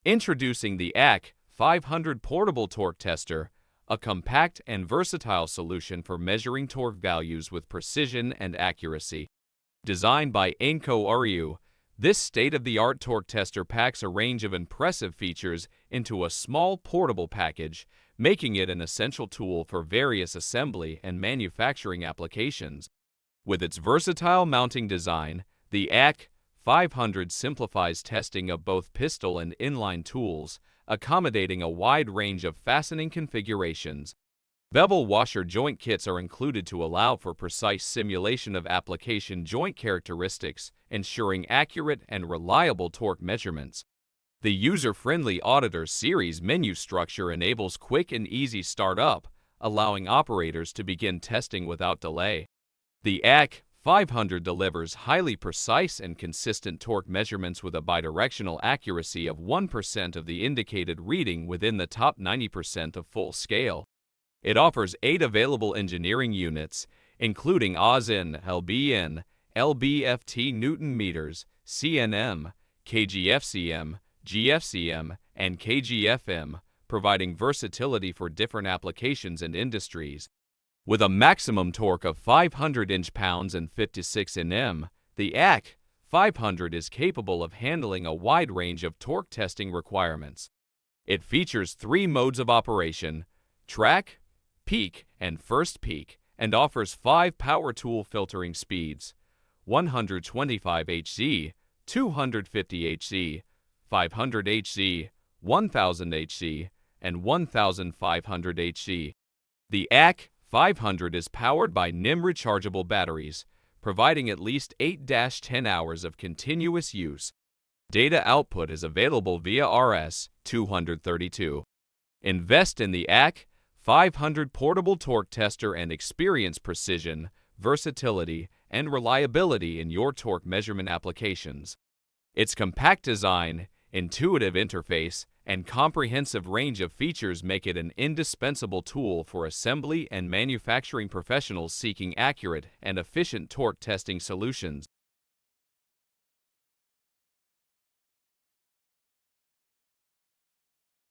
Introducing the ATC-500 Portable Torque Tester, a compact and versatile solution for measuring torque values with precision and accuracy. Designed by AIMCO URYU, this state-of-the-art torque tester packs a range of impressive features into a small portable package, making it an essential tool for various assembly and manufacturing applications. With its versatile mounting design, the ATC-500 simplifies testing of both pistol and inline tools, accommodating a wide range of fastening configurations. Bevel washer joint kits are included to allow for precise simulation of application joint characteristics, ensuring accurate and reliable torque measurements. The user-friendly Auditor Series menu structure enables quick and easy startup, allowing operators to begin testing without delay. The ATC-500 delivers highly precise and consistent torque measurements with a bidirectional accuracy of 1% of the indicated reading within the top 90% of full scale. It offers 8 available engineering units, including AUS-in, LB-in, LBFT Newton meters, CNM, KGFCM, GFCM, and KGFM, providing versatility for different applications and industries. With a maximum torque of 500 inch-pounds and 56 Nm, the ATC-500 is capable of handling a wide range of torque testing requirements. It features 3 modes of operation: track, peak, and first peak, and offers 5 power tool filtering speeds: 125 Hz, 250 Hz, 500 Hz, 1000 Hz, and 1500 Hz. The ATC-500 is powered by NIM rechargeable batteries, providing at least 8-10 hours of continuous use. Data output is available via RS-232. Invest in the ATC-500 Portable Torque Tester and experience precision, versatility, and reliability in your torque measurement applications. Its compact design, intuitive interface, and comprehensive range of features make it an indispensable tool for assembly and manufacturing professionals seeking accurate and efficient torque testing solutions.